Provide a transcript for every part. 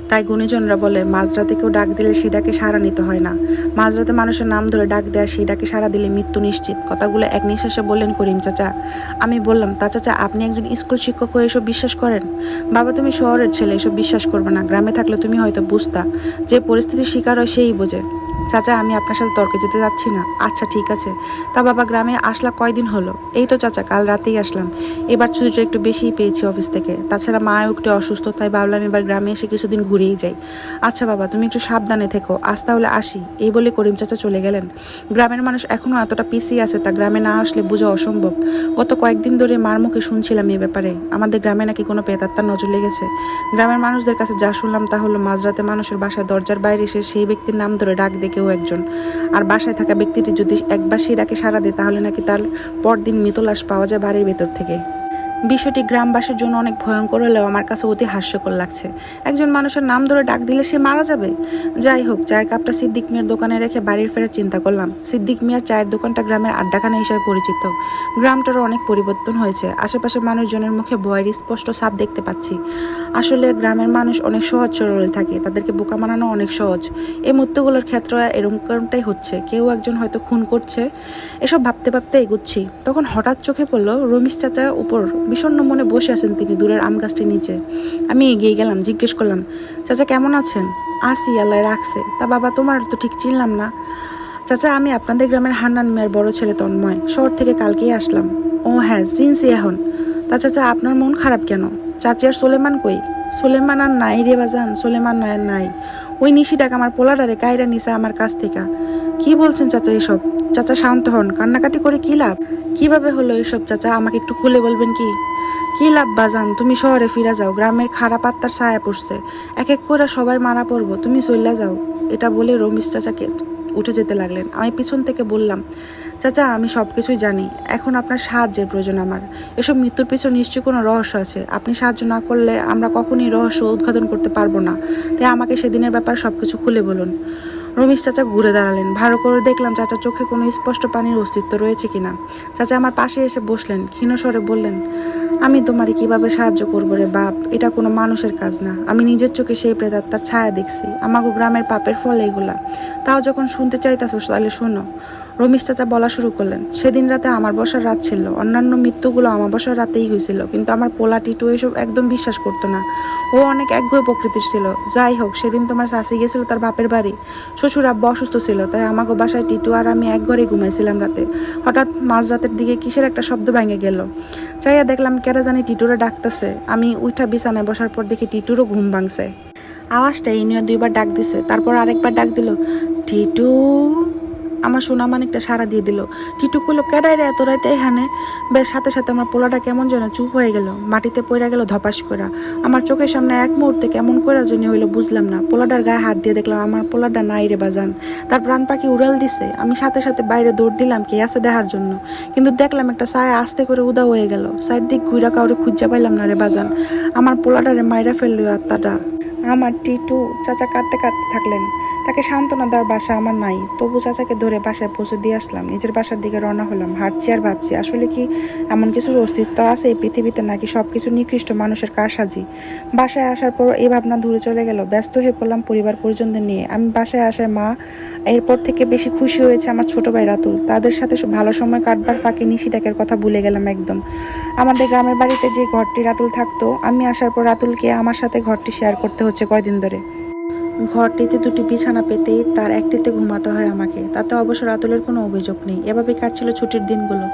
তাই গুণীজনরা বলে মাঝরাতে কেউ ডাক দিলে সেটাকে সাড়া নিতে হয় না। মাঝরাতে মানুষের নাম ধরে ডাক দেয়া সেটাকে সাড়া দিলে মৃত্যু নিশ্চিত। কথাগুলো এক নিঃশ্বাসে বললেন করিম চাচা। আমি বললাম, তা চাচা আপনি একজন স্কুল শিক্ষক হয়ে এসব বিশ্বাস করেন? বাবা, তুমি শহরের ছেলে, এসব বিশ্বাস করবে না। গ্রামে থাকলে তুমি হয়তো বুঝতা। যে পরিস্থিতির শিকার হয় সেই বোঝে। চাচা, আমি আপনার সাথে তর্কে যেতে যাচ্ছি না। আচ্ছা ঠিক আছে। তা বাবা, গ্রামে আসলা কয়দিন হলো? এই তো চাচা, কাল রাতেই আসলাম। এবার ছুটিটা একটু বেশিই পেয়েছি অফিস থেকে। তাছাড়া মাও একটু অসুস্থ, তাই ভাবলাম এবার গ্রামে এসে কিছুদিন ঘুরেই যাই। আচ্ছা বাবা, তুমি একটু সাবধানে থেকো। আজ তাহলে আসি। এই বলে করিম চাচা চলে গেলেন। গ্রামের মানুষ এখনো এতটা পিছিয়ে আছে তা গ্রামে না আসলে বোঝা অসম্ভব। গত কয়েকদিন ধরে মার মুখে শুনছিলাম এ ব্যাপারে। আমাদের গ্রামে নাকি কোনো প্রেতাত্মার নজর লেগেছে। গ্রামের মানুষদের কাছে যা শুনলাম তা হলো মাঝরাতে মানুষের বাসায় দরজার বাইরে এসে সেই ব্যক্তির নাম ধরে ডাক দেখেও একজন। আর বাসায় থাকা ব্যক্তিটি যদি একবার সেই ডাকে সাড়া দেয় তাহলে নাকি তার পরদিন মৃত লাশ পাওয়া যায় বাড়ির ভেতর থেকে। বিষয়টি গ্রামবাসীর জন্য অনেক ভয়ঙ্কর হলেও আমার কাছে অতি হাস্যকর লাগছে। একজন মানুষের নাম ধরে ডাক দিলে সে মারা যাবে। যাই হোক, চায়ের কাপটা সিদ্দিক মিয়ার দোকানে রেখে বাড়ির ফেরার চিন্তা করলাম। সিদ্দিক মিয়ার চায়ের দোকানটা গ্রামের আড্ডাখানা হিসেবে পরিচিত। গ্রামটারও অনেক পরিবর্তন হয়েছে। আশেপাশের মানুষজনের মুখে ভয়ের স্পষ্ট ছাপ দেখতে পাচ্ছি। আসলে গ্রামের মানুষ অনেক সহজ সরল থাকে, তাদেরকে বোকা বানানো অনেক সহজ। এই মৃত্যুগুলোর ক্ষেত্রে এরকমটাই হচ্ছে। কেউ একজন হয়তো খুন করছে। এসব ভাবতে ভাবতে এগুচ্ছি, তখন হঠাৎ চোখে পড়লো রমিশ চাচার উপর। বিষণ্ণ মনে বসে আছেন তিনি দূরের আম গাছটির নিচে। আমি এগিয়ে গেলাম, জিজ্ঞেস করলাম, চাচা কেমন আছেন? আসি, আল্লাহ রাখছে। তা বাবা, তোমার তো ঠিক চিনলাম না। চাচা, আমি আপনাদের গ্রামের হান্নান মিয়ার বড় ছেলে তন্ময়। শহর থেকে কালকেই আসলাম। ও হ্যাঁ, চিনছি এখন। তা চাচা, আপনার মন খারাপ কেন? চাচি আর সোলেমান কই? সোলেমান আর নাই রে বাজান, সোলেমান আর নাই। ওই নিশিটাকে আমার পোলাডারে কায়রা নিছে আমার কাছ থেকে। কি বলছেন চাচা এসব? চাচা শান্ত হন, কান্নাকাটি করে কি লাভ? কিভাবে হলো এসব চাচা, আমাকে একটু খুলে বলবেন কি? কি লাভ বাজান, তুমি শহরে ফিরে যাও। গ্রামের খারাপ আত্মার ছায়া পড়ছে। এক এক করে সবাই মারা পড়বো, তুমি চইলা যাও। এটা বলে রমিশ চাচাকে উঠে যেতে লাগলেন। আমি পিছন থেকে বললাম, চাচা আমি সব কিছুই জানি, এখন আপনার সাহায্যের প্রয়োজন আমার। এসব মৃত্যুর পিছনে নিশ্চয়ই কোনো রহস্য আছে। আপনি সাহায্য না করলে আমরা কখনই রহস্য উদ্ঘাটন করতে পারবো না। তাই আমাকে সেদিনের ব্যাপার সবকিছু খুলে বলুন। রমেশ চাচা ঘুরে দাঁড়ালেন। ভালো করে দেখলাম চাচার চোখে কোনো স্পষ্ট পানির অস্তিত্ব রয়েছে কিনা। চাচা আমার পাশে এসে বসলেন, ক্ষীণ স্বরে বললেন, আমি তোমারে কিভাবে সাহায্য করবো রে বাপ? এটা কোনো মানুষের কাজ না। আমি নিজের চোখে সেই প্রেতাত্মার ছায়া দেখছি। আমাকে গ্রামের পাপের ফল এগুলা। তাও যখন শুনতে চাইতাছো তাহলে শোনো। রমেশ চাচা বলা শুরু করলেন, সেদিন রাতে আমার বসার রাত ছিল। অন্যান্য মৃত্যুগুলো আমার বসার রাতেই হয়েছিল, কিন্তু আমার পোলা টিটু এসব একদম বিশ্বাস করতো না। ও অনেক একগুঁয়ে প্রকৃতির ছিল। যাই হোক, সেদিন তোমার শাশি গেছিল তার বাপের বাড়ি। শ্বশুর আব্বা অসুস্থ ছিল, তাই আমাকে বাসায় টিটু আর আমি এক ঘরে ঘুমাইছিলাম রাতে। হঠাৎ মাঝরাতের দিকে কিসের একটা শব্দ ভেঙে গেল। চাইয়া দেখলাম কেরা জানি টিটুরে ডাকতেছে। আমি উঠা বিছানায় বসার পর দেখি টিটুরও ঘুম ভাঙছে। আওয়াজটা এই নিয়ে দুইবার ডাক দিছে, তারপর আরেকবার ডাক দিল, টিটু। আমার সোনা মানিকটা সাড়া দিয়ে দিল। টিটু কইলো, কেডাই রে এত রাইতে এখানে? বেশ সাথে সাথে আমার পোলাটা কেমন যেন চুপ হয়ে গেল, মাটিতে পড়ে গেল ধপাস কইরা। আমার চোখের সামনে এক মুহূর্তে কেমন কইরা জানি হইলো বুঝলাম না। পোলাটার গায়ে হাত দিয়ে দেখলাম আমার পোলাটা নাই রে বাজান। তার প্রাণ পাখি উড়াল দিছে। আমি সাথে সাথে বাইরে দৌড় দিলাম কে আছে দেখার জন্য, কিন্তু দেখলাম একটা ছায়া আস্তে করে উদা হয়ে গেল। চারদিক ঘুরা কাউরে খুঁজা পাইলাম না রে বাজান। আমার পোলাটারে মাইরা ফেললো আত্মাটা। আমার টিটু। চাচা কাঁদতে কাঁদতে থাকলেন। তাকে সান্ত্বনা দেওয়ার বাসা আমার নাই, তবু চাচাকে ধরে বাসায় পৌঁছে দিয়ে আসলাম। নিজের বাসার দিকে রওনা হলাম। হাঁটছি আর ভাবছি, আসলে কি এমন কিছুর অস্তিত্ব আছে এই পৃথিবীতে, নাকি সবকিছু নিকৃষ্ট মানুষের কারসাজি? বাসায় আসার পর এই ভাবনা দূরে চলে গেল। ব্যস্ত হয়ে পড়লাম পরিবার পরিজনদের নিয়ে। আমি বাসায় আসায় মা এরপর থেকে বেশি খুশি হয়েছে আমার ছোট ভাই রাতুল। তাদের সাথে ভালো সময় কাটবার ফাঁকে নিশিটাকের কথা ভুলে গেলাম একদম। আমাদের গ্রামের বাড়িতে যে ঘরটি রাতুল থাকতো, আমি আসার পর রাতুলকে আমার সাথে ঘরটি শেয়ার করতে হচ্ছে কয়দিন ধরে। ঘরটিতে দুটি বিছানা পেতেই তার একটিতে ঘুমাতে হয় আমাকে। তাতে অবশ্য রাতুলের কোনো অভিযোগ নেই। এভাবে কাটছিল ছুটির দিনগুলো।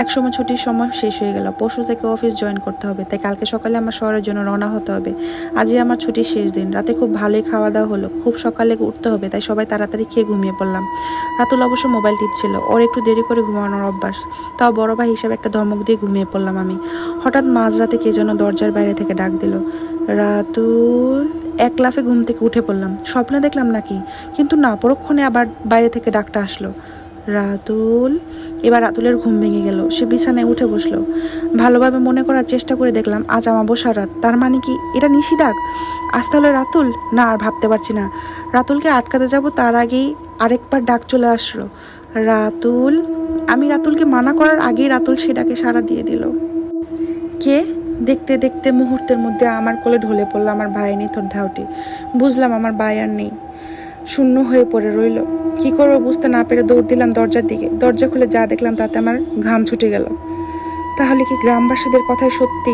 একসময় ছুটির সময় শেষ হয়ে গেল। পরশু থেকে অফিস জয়েন করতে হবে, তাই কালকে সকালে আমার শহরের জন্য রওনা হতে হবে। আজই আমার ছুটির শেষ দিন। রাতে খুব ভালোই খাওয়া দাওয়া হলো। খুব সকালে উঠতে হবে, তাই সবাই তাড়াতাড়ি খেয়ে ঘুমিয়ে পড়লাম। রাতুল অবশ্য মোবাইল টিপছিল। ওর একটু দেরি করে ঘুমানোর অভ্যাস, তাও বড় ভাই হিসেবে একটা ধমক দিয়ে ঘুমিয়ে পড়লাম আমি। হঠাৎ মাঝরাতে কে যেন দরজার বাইরে থেকে ডাক দিল, রাতুল। এক লাফে ঘুম থেকে উঠে পড়লাম। স্বপ্নে দেখলাম নাকি? কিন্তু না, পরক্ষণে আবার বাইরে থেকে ডাকটা আসলো, রাতুল। এবার রাতুলের ঘুম ভেঙে গেল। সে বিছানায় উঠে বসলো। ভালোভাবে মনে করার চেষ্টা করে দেখলাম আজ আমাবস্যার রাত। তার মানে কি এটা নিশি ডাক? আজ তাহলে রাতুল? না, আর ভাবতে পারছি না। রাতুলকে আটকাতে যাব তার আগেই আরেকবার ডাক চলে আসলো, রাতুল। আমি রাতুলকে মানা করার আগেই রাতুল সে ডাকে সাড়া দিয়ে দিল। কে? দেখতে দেখতে মুহূর্তের মধ্যে আমার কোলে ঢলে পড়লো আমার ভাইয়ের নিথর ধাওটি। বুঝলাম আমার ভাই আর নেই, শূন্য হয়ে পড়ে রইল। কি করবো বুঝতে না পেরে দৌড় দিলাম দরজার দিকে। দরজা খুলে যা দেখলাম তাতে আমার ঘাম ছুটে গেল। তাহলে কি গ্রামবাসীদের কথাই সত্যি?